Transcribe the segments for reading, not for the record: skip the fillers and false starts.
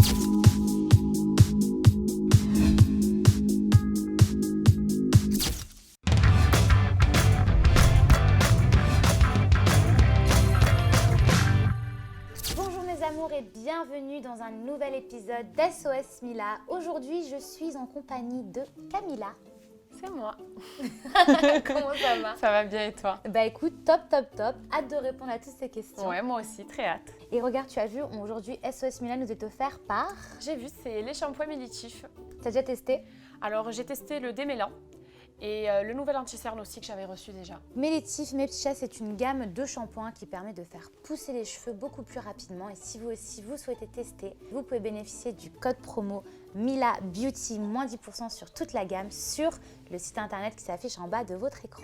Bonjour mes amours et bienvenue dans un nouvel épisode d'SOS Mila. Aujourd'hui, je suis en compagnie de Camilla. C'est moi. Comment ça va? Ça va bien et toi? Bah écoute, top. Hâte de répondre à toutes ces questions. Ouais, moi aussi, très hâte. Et regarde, tu as vu, aujourd'hui, SOS Mila nous est offert par... J'ai vu, c'est les shampoings Mélitif. T'as déjà testé? Alors, j'ai testé le démêlant et le nouvel anti-cerne aussi que j'avais reçu déjà. Mélitif, mes petits chats, c'est une gamme de shampoings qui permet de faire pousser les cheveux beaucoup plus rapidement. Et si vous aussi, vous souhaitez tester, vous pouvez bénéficier du code promo Mila Beauty, moins 10% sur toute la gamme sur le site internet qui s'affiche en bas de votre écran.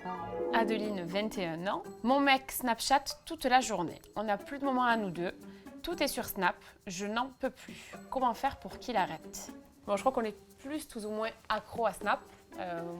Adeline, 21 ans. Mon mec Snapchat toute la journée. On n'a plus de moments à nous deux. Tout est sur Snap. Je n'en peux plus. Comment faire pour qu'il arrête? Bon, je crois qu'on est tous ou moins accro à Snap.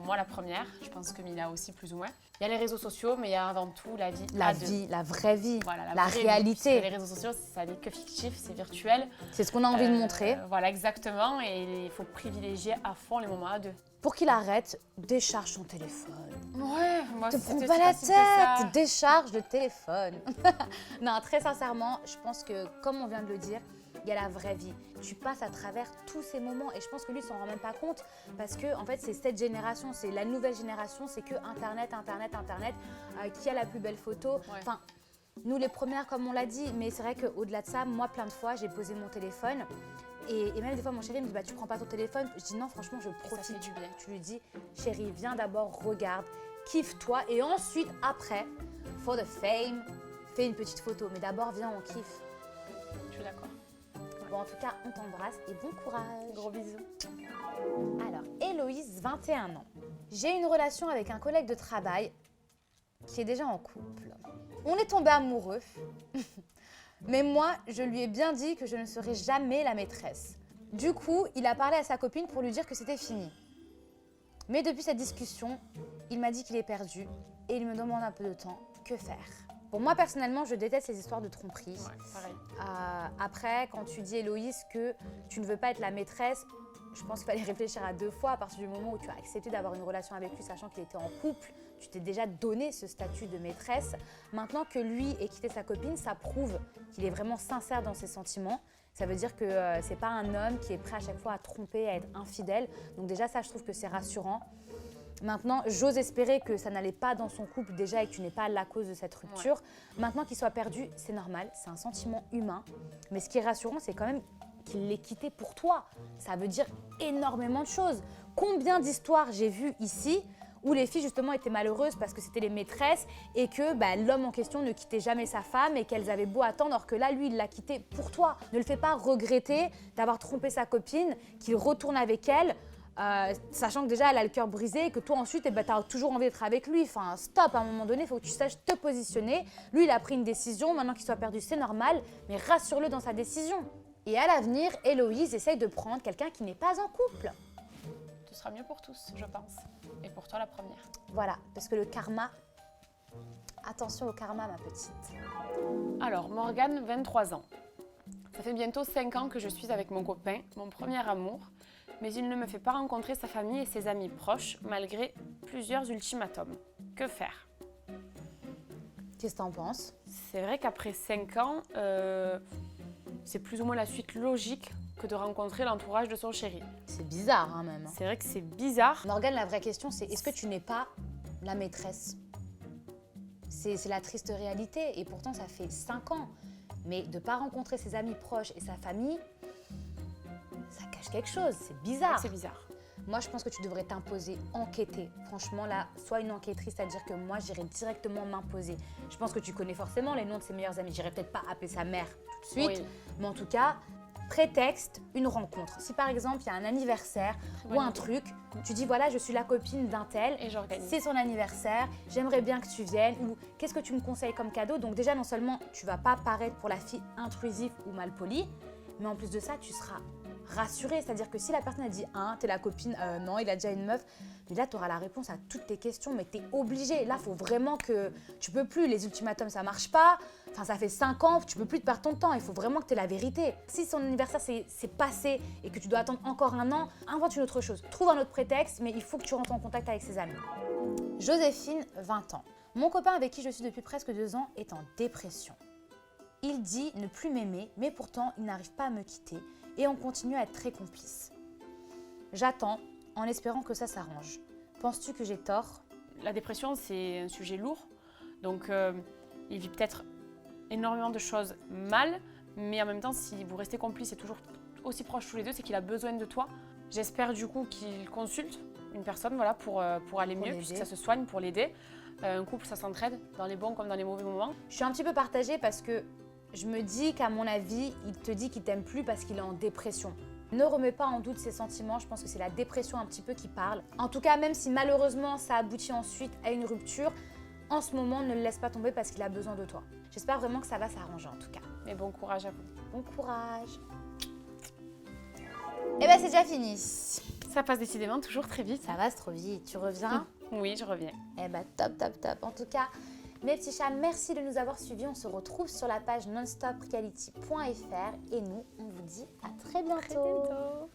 Moi, la première. Je pense que Mila aussi, plus ou moins. Il y a les réseaux sociaux, mais il y a avant tout la vie La à deux. vie, la vraie vie, Voilà, la vraie vie, réalité. puisque les réseaux sociaux, ça n'est que fictif, c'est virtuel. C'est ce qu'on a envie de montrer. Voilà, exactement. Et il faut privilégier à fond les moments à deux. Pour qu'il arrête, décharge son téléphone. Ouais, moi Te c'était prends aussi pas la facile que ça. tête, décharge le téléphone. Non, très sincèrement, je pense que, comme on vient de le dire, il y a la vraie vie. Tu passes à travers tous ces moments et je pense que lui, il s'en rend même pas compte parce que, en fait, c'est cette génération, c'est la nouvelle génération, c'est que Internet, qui a la plus belle photo. Ouais. Enfin, nous, les premières, comme on l'a dit, mais c'est vrai qu'au-delà de ça, moi, plein de fois, j'ai posé mon téléphone. Et même des fois, mon chéri me dit bah, tu prends pas ton téléphone. Je dis non, franchement, je profite. fait du bien. Tu lui dis chéri, viens d'abord, regarde, kiffe-toi. Et ensuite, après, for the fame, fais une petite photo. Mais d'abord, viens, on kiffe. Je suis d'accord. Bon, en tout cas, on t'embrasse et bon courage. Gros bisous. Alors, Héloïse, 21 ans. J'ai une relation avec un collègue de travail qui est déjà en couple. On est tombé amoureux. Mais moi, je lui ai bien dit que je ne serai jamais la maîtresse. Du coup, il a parlé à sa copine pour lui dire que c'était fini. Mais depuis cette discussion, il m'a dit qu'il est perdu et il me demande un peu de temps. Que faire? Bon, moi, personnellement, je déteste ces histoires de tromperie. Ouais, pareil. Après, quand tu dis, Héloïse, que tu ne veux pas être la maîtresse, je pense qu'il fallait réfléchir à deux fois à partir du moment où tu as accepté d'avoir une relation avec lui, sachant qu'il était en couple. Tu t'es déjà donné ce statut de maîtresse. Maintenant que lui ait quitté sa copine, ça prouve qu'il est vraiment sincère dans ses sentiments. Ça veut dire que c'est pas un homme qui est prêt à chaque fois à tromper, à être infidèle. Donc déjà, ça, je trouve que c'est rassurant. Maintenant, j'ose espérer que ça n'allait pas dans son couple déjà et que tu n'es pas la cause de cette rupture. Ouais. Maintenant qu'il soit perdu, c'est normal, c'est un sentiment humain. Mais ce qui est rassurant, c'est quand même qu'il l'ait quitté pour toi. Ça veut dire énormément de choses. Combien d'histoires j'ai vues ici où les filles justement étaient malheureuses parce que c'était les maîtresses et que l'homme en question ne quittait jamais sa femme et qu'elles avaient beau attendre, alors que là, lui, il l'a quitté pour toi. Ne le fais pas regretter d'avoir trompé sa copine, qu'il retourne avec elle, sachant que déjà, elle a le cœur brisé et que toi, ensuite, tu as toujours envie d'être avec lui. Enfin, stop, à un moment donné, il faut que tu saches te positionner. Lui, il a pris une décision, maintenant qu'il soit perdu, c'est normal, mais rassure-le dans sa décision. Et à l'avenir, Héloïse essaye de prendre quelqu'un qui n'est pas en couple. Ce sera mieux pour tous, je pense. Et pour toi, la première. Voilà, parce que le karma... Attention au karma, ma petite. Alors, Morgane, 23 ans. Ça fait bientôt 5 ans que je suis avec mon copain, mon premier amour, mais il ne me fait pas rencontrer sa famille et ses amis proches, malgré plusieurs ultimatums. Que faire? Qu'est-ce que t'en penses? C'est vrai qu'après 5 ans, c'est plus ou moins la suite logique que de rencontrer l'entourage de son chéri. C'est bizarre, hein, même. C'est vrai que c'est bizarre. Morgane, la vraie question, c'est est-ce que tu n'es pas la maîtresse? C'est la triste réalité. Et pourtant, ça fait 5 ans. Mais de ne pas rencontrer ses amis proches et sa famille, ça cache quelque chose. C'est bizarre. C'est bizarre. Moi, je pense que tu devrais t'imposer, enquêter. Franchement, là, sois une enquêtrice, c'est-à-dire que moi, j'irai directement m'imposer. Je pense que tu connais forcément les noms de ses meilleurs amis. J'irai peut-être pas appeler sa mère tout de suite. Oui. Mais en tout cas... prétexte une rencontre. Si par exemple il y a un anniversaire ou un truc, tu dis voilà je suis la copine d'un tel, et j'organise. C'est son anniversaire, j'aimerais bien que tu viennes ou qu'est-ce que tu me conseilles comme cadeau. Donc déjà non seulement tu vas pas paraître pour la fille intrusive ou malpolie, Mais en plus de ça, tu seras rassurée. C'est-à-dire que si la personne a dit t'es la copine, non, il a déjà une meuf, mais là, tu auras la réponse à toutes tes questions, mais tu es obligé. Là, il faut vraiment que tu peux plus. Les ultimatums, ça marche pas. Enfin, ça fait 5 ans, tu peux plus te perdre ton temps. Il faut vraiment que tu aies la vérité. Si son anniversaire c'est passé et que tu dois attendre encore un an, invente une autre chose. Trouve un autre prétexte, mais il faut que tu rentres en contact avec ses amis. Joséphine, 20 ans. Mon copain avec qui je suis depuis presque 2 ans est en dépression. Il dit ne plus m'aimer, mais pourtant, il n'arrive pas à me quitter et on continue à être très complices. J'attends en espérant que ça s'arrange. Penses-tu que j'ai tort? La dépression, c'est un sujet lourd. Donc, il vit peut-être énormément de choses mal, mais en même temps, si vous restez complices et toujours aussi proches tous les deux, c'est qu'il a besoin de toi. J'espère du coup qu'il consulte une personne voilà, pour aller mieux, puisque ça se soigne, pour l'aider. Un couple, ça s'entraide dans les bons comme dans les mauvais moments. Je suis un petit peu partagée parce que je me dis qu'à mon avis, il te dit qu'il t'aime plus parce qu'il est en dépression. Ne remets pas en doute ses sentiments, je pense que c'est la dépression un petit peu qui parle. En tout cas, même si malheureusement ça aboutit ensuite à une rupture, en ce moment, ne le laisse pas tomber parce qu'il a besoin de toi. J'espère vraiment que ça va s'arranger en tout cas. Mais bon courage à vous. Bon courage. Et ben c'est déjà fini. Ça passe décidément toujours très vite. Ça va trop vite. Tu reviens? Oui, je reviens. Eh ben top, top, top. En tout cas, mes petits chats, merci de nous avoir suivis. On se retrouve sur la page nonstopreality.fr et nous, on vous dit à très bientôt. Très bientôt.